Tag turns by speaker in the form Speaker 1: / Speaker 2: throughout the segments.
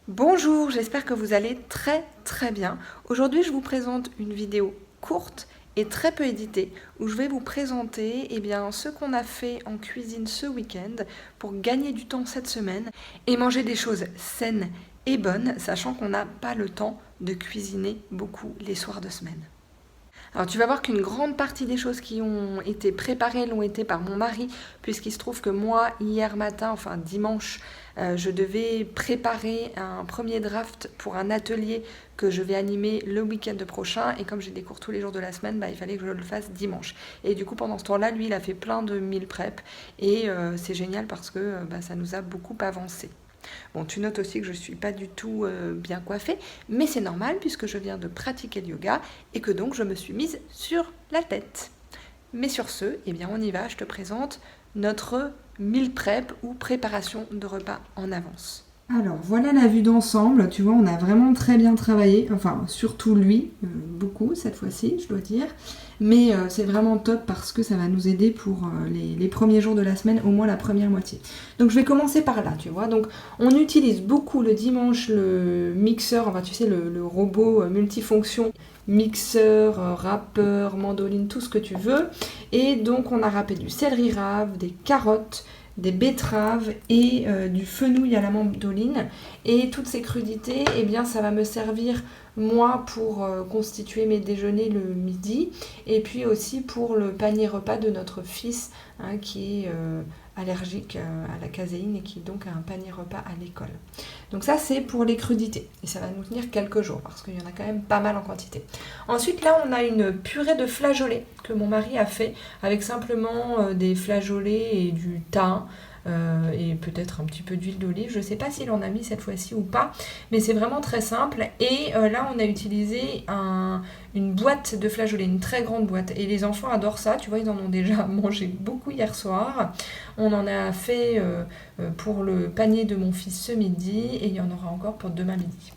Speaker 1: Bonjour, j'espère que vous allez très bien. Aujourd'hui, je vous présente une vidéo courte et très peu éditée où je vais vous présenter ce qu'on a fait en cuisine ce week-end pour gagner du temps cette semaine et manger des choses saines et bonnes, sachant qu'on n'a pas le temps de cuisiner beaucoup les soirs de semaine. Alors tu vas voir qu'une grande partie des choses qui ont été préparées l'ont été par mon mari, puisqu'il se trouve que moi, hier matin, enfin dimanche, je devais préparer un premier draft pour un atelier que je vais animer le week-end prochain. Et comme j'ai des cours tous les jours de la semaine, il fallait que je le fasse dimanche. Et du coup, pendant ce temps-là, lui, il a fait plein de meal prep. Et c'est génial parce que ça nous a beaucoup avancé. Bon, tu notes aussi que je ne suis pas du tout bien coiffée, mais c'est normal puisque je viens de pratiquer le yoga et que donc je me suis mise sur la tête. Mais sur ce, on y va, je te présente notre meal prep ou préparation de repas en avance.
Speaker 2: Alors voilà la vue d'ensemble, tu vois, on a vraiment très bien travaillé, enfin surtout lui, beaucoup cette fois-ci je dois dire, mais c'est vraiment top parce que ça va nous aider pour les premiers jours de la semaine, au moins la première moitié. Donc je vais commencer par là, tu vois, donc on utilise beaucoup le dimanche le mixeur, enfin tu sais le robot multifonction, mixeur, râpeur, mandoline, tout ce que tu veux, et donc on a râpé du céleri rave, des carottes, des betteraves et du fenouil à la mandoline. Et toutes ces crudités, ça va me servir moi pour constituer mes déjeuners le midi et puis aussi pour le panier repas de notre fils qui est allergique à la caséine et qui donc a un panier repas à l'école. Donc ça c'est pour les crudités et ça va nous tenir quelques jours parce qu'il y en a quand même pas mal en quantité. Ensuite là on a une purée de flageolets que mon mari a fait avec simplement des flageolets et du thym. Et peut-être un petit peu d'huile d'olive, je ne sais pas s'il en a mis cette fois-ci ou pas, mais c'est vraiment très simple. Et là on a utilisé une boîte de flageolets, une très grande boîte, et les enfants adorent ça, tu vois, ils en ont déjà mangé beaucoup hier soir. On en a fait pour le panier de mon fils ce midi et il y en aura encore pour demain midi.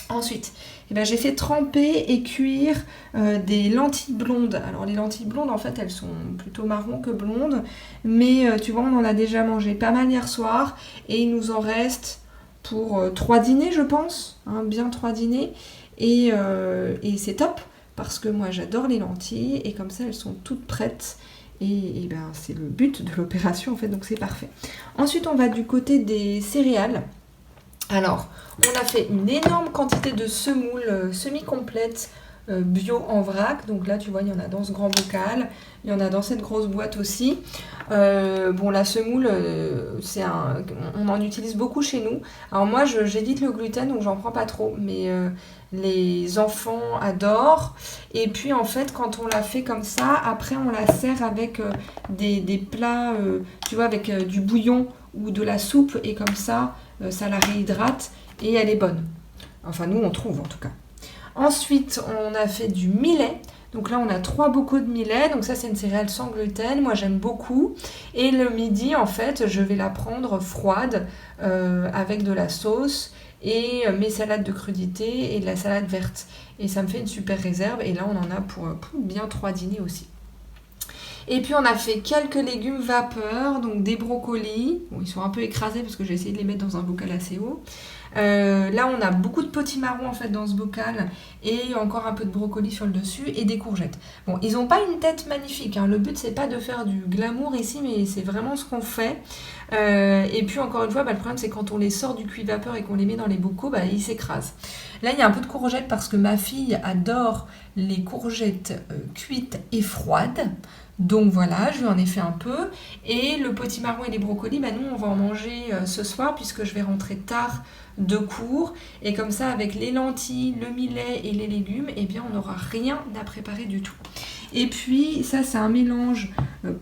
Speaker 2: Ensuite, j'ai fait tremper et cuire des lentilles blondes. Alors les lentilles blondes, en fait, elles sont plutôt marron que blondes. Mais tu vois, on en a déjà mangé pas mal hier soir. Et il nous en reste pour 3 dîners, je pense. Bien 3 dîners. Et c'est top, parce que moi, j'adore les lentilles. Et comme ça, elles sont toutes prêtes. Et c'est le but de l'opération, en fait. Donc c'est parfait. Ensuite, on va du côté des céréales. Alors, on a fait une énorme quantité de semoule semi-complète bio en vrac. Donc là, tu vois, il y en a dans ce grand bocal. Il y en a dans cette grosse boîte aussi. La semoule, on en utilise beaucoup chez nous. Alors moi, j'évite le gluten, donc j'en prends pas trop. Mais les enfants adorent. Et puis, en fait, quand on la fait comme ça, après, on la sert avec des plats, tu vois, avec du bouillon ou de la soupe. Et comme ça la réhydrate et elle est bonne. Enfin, nous, on trouve en tout cas. Ensuite, on a fait du millet. Donc là, on a 3 bocaux de millet. Donc ça, c'est une céréale sans gluten. Moi, j'aime beaucoup. Et le midi, en fait, je vais la prendre froide avec de la sauce et mes salades de crudités et de la salade verte. Et ça me fait une super réserve. Et là, on en a pour bien 3 dîners aussi. Et puis on a fait quelques légumes vapeur, donc des brocolis. Bon, ils sont un peu écrasés parce que j'ai essayé de les mettre dans un bocal assez haut. Là on a beaucoup de potimarron en fait dans ce bocal et encore un peu de brocoli sur le dessus et des courgettes. Bon, ils n'ont pas une tête magnifique, le but c'est pas de faire du glamour ici, mais c'est vraiment ce qu'on fait. Et puis encore une fois, le problème c'est quand on les sort du cuit vapeur et qu'on les met dans les bocaux, ils s'écrasent. Là il y a un peu de courgettes parce que ma fille adore les courgettes cuites et froides. Donc voilà, je lui en ai fait un peu. Et le potimarron et les brocolis, nous on va en manger ce soir puisque je vais rentrer tard de cours. Et comme ça, avec les lentilles, le millet et les légumes, on n'aura rien à préparer du tout. Et puis ça, c'est un mélange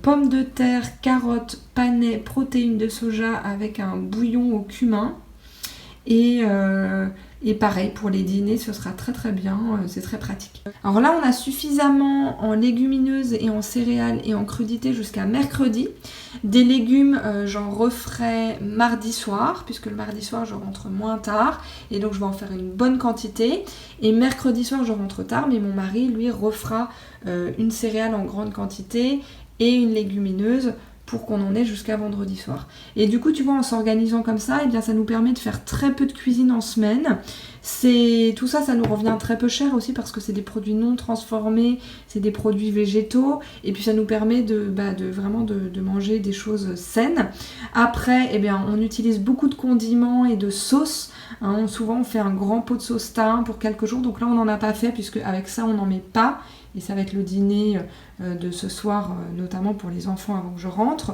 Speaker 2: pommes de terre, carottes, panais, protéines de soja avec un bouillon au cumin. Et pareil, pour les dîners, ce sera très très bien, c'est très pratique. Alors là, on a suffisamment en légumineuses et en céréales et en crudités jusqu'à mercredi. Des légumes, j'en referai mardi soir, puisque le mardi soir, je rentre moins tard. Et donc, je vais en faire une bonne quantité. Et mercredi soir, je rentre tard, mais mon mari, lui, refera une céréale en grande quantité et une légumineuse pour qu'on en ait jusqu'à vendredi soir. Et du coup, tu vois, en s'organisant comme ça, eh bien, ça nous permet de faire très peu de cuisine en semaine. Tout ça, ça nous revient très peu cher aussi parce que c'est des produits non transformés, c'est des produits végétaux, et puis ça nous permet vraiment de manger des choses saines. Après, eh bien, on utilise beaucoup de condiments et de sauces. Hein. Souvent, on fait un grand pot de sauce thym pour quelques jours, donc là, on n'en a pas fait puisque avec ça, on n'en met pas. Et ça va être le dîner de ce soir, notamment pour les enfants avant que je rentre.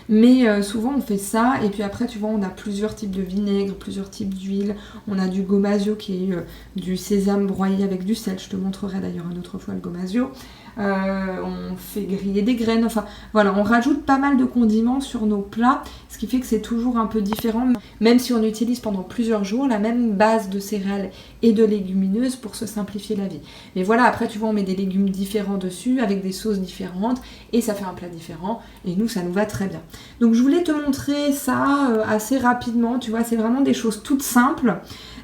Speaker 2: Mais souvent on fait ça, et puis après tu vois on a plusieurs types de vinaigre, plusieurs types d'huile. On a du gomasio qui est du sésame broyé avec du sel, je te montrerai d'ailleurs une autre fois le gomasio. On fait griller des graines, enfin voilà, on rajoute pas mal de condiments sur nos plats, ce qui fait que c'est toujours un peu différent, même si on utilise pendant plusieurs jours la même base de céréales et de légumineuses pour se simplifier la vie. Mais voilà, après tu vois on met des légumes différents dessus avec des sauces différentes et ça fait un plat différent, et nous ça nous va très bien. Donc je voulais te montrer ça assez rapidement, tu vois, c'est vraiment des choses toutes simples.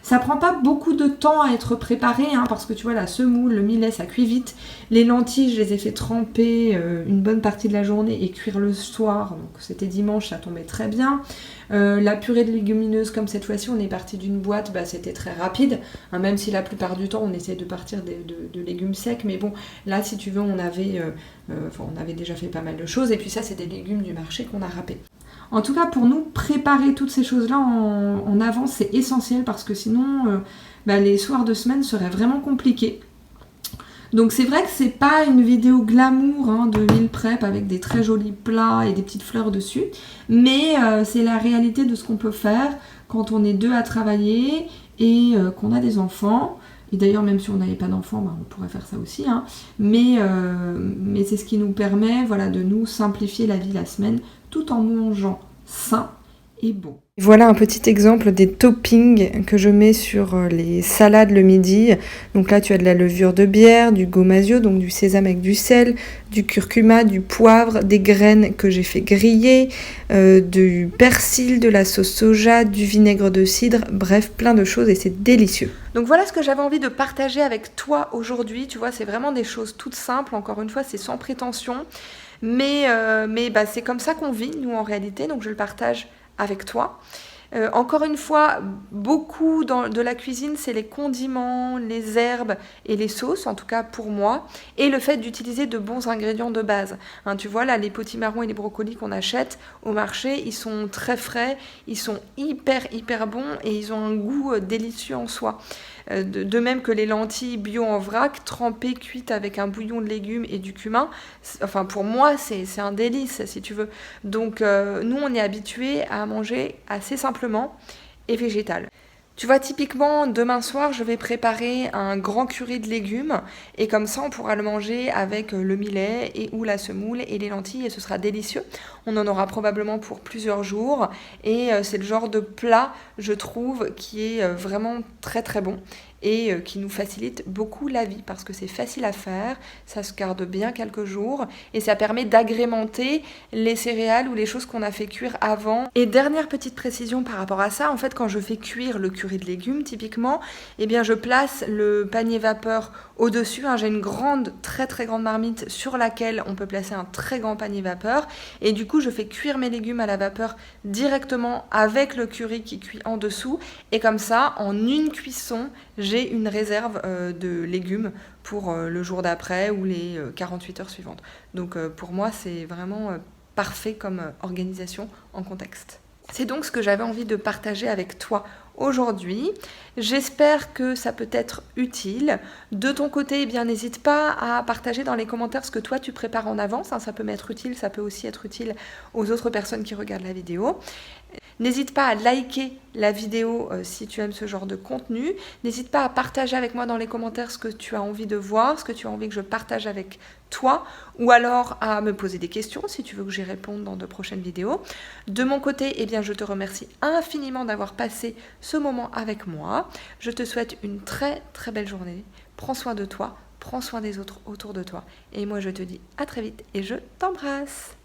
Speaker 2: Ça prend pas beaucoup de temps à être préparé, hein, parce que tu vois la semoule, le millet, ça cuit vite. Les lentilles, je les ai fait tremper une bonne partie de la journée et cuire le soir. Donc c'était dimanche, ça tombait très bien. La purée de légumineuses, comme cette fois-ci, on est parti d'une boîte, c'était très rapide. Hein, même si la plupart du temps, on essaie de partir de légumes secs. Mais bon, là, si tu veux, on avait déjà fait pas mal de choses. Et puis ça, c'est des légumes du marché qu'on a râpés. En tout cas, pour nous, préparer toutes ces choses-là en avance, c'est essentiel parce que sinon, les soirs de semaine seraient vraiment compliqués. Donc c'est vrai que c'est pas une vidéo glamour de meal prep avec des très jolis plats et des petites fleurs dessus, mais c'est la réalité de ce qu'on peut faire quand on est deux à travailler et qu'on a des enfants. Et d'ailleurs, même si on n'avait pas d'enfants, on pourrait faire ça aussi. Hein. Mais c'est ce qui nous permet de nous simplifier la vie la semaine tout en mangeant sain et bon.
Speaker 1: Voilà un petit exemple des toppings que je mets sur les salades le midi. Donc là, tu as de la levure de bière, du gomasio, donc du sésame avec du sel, du curcuma, du poivre, des graines que j'ai fait griller, du persil, de la sauce soja, du vinaigre de cidre, bref, plein de choses et c'est délicieux. Donc voilà ce que j'avais envie de partager avec toi aujourd'hui. Tu vois, c'est vraiment des choses toutes simples. Encore une fois, c'est sans prétention. Mais c'est comme ça qu'on vit, nous, en réalité. Donc je le partage avec toi. Encore une fois, beaucoup de la cuisine, c'est les condiments, les herbes et les sauces, en tout cas pour moi, et le fait d'utiliser de bons ingrédients de base. Hein, tu vois, là, les potimarrons et les brocolis qu'on achète au marché, ils sont très frais, ils sont hyper bons et ils ont un goût délicieux en soi. De même que les lentilles bio en vrac, trempées, cuites avec un bouillon de légumes et du cumin. Enfin, pour moi, c'est un délice, si tu veux. Donc, nous, on est habitués à manger assez simplement et végétal. Tu vois, typiquement, demain soir, je vais préparer un grand curry de légumes et comme ça, on pourra le manger avec le millet ou la semoule et les lentilles et ce sera délicieux. On en aura probablement pour plusieurs jours et c'est le genre de plat, je trouve, qui est vraiment très bon et qui nous facilite beaucoup la vie parce que c'est facile à faire, ça se garde bien quelques jours et ça permet d'agrémenter les céréales ou les choses qu'on a fait cuire avant. Et dernière petite précision par rapport à ça, en fait quand je fais cuire le curry de légumes typiquement, eh bien je place le panier vapeur au-dessus, j'ai une très grande marmite sur laquelle on peut placer un très grand panier vapeur et du coup je fais cuire mes légumes à la vapeur directement avec le curry qui cuit en dessous et comme ça en une cuisson j'ai une réserve de légumes pour le jour d'après ou les 48 heures suivantes. Donc pour moi c'est vraiment parfait comme organisation en contexte. C'est donc ce que j'avais envie de partager avec toi aujourd'hui. J'espère que ça peut être utile. De ton côté, n'hésite pas à partager dans les commentaires ce que toi tu prépares en avance. Ça peut m'être utile, ça peut aussi être utile aux autres personnes qui regardent la vidéo. N'hésite pas à liker la vidéo si tu aimes ce genre de contenu. N'hésite pas à partager avec moi dans les commentaires ce que tu as envie de voir, ce que tu as envie que je partage avec toi, ou alors à me poser des questions si tu veux que j'y réponde dans de prochaines vidéos. De mon côté, je te remercie infiniment d'avoir passé ce moment avec moi. Je te souhaite une très belle journée. Prends soin de toi, prends soin des autres autour de toi. Et moi, je te dis à très vite et je t'embrasse.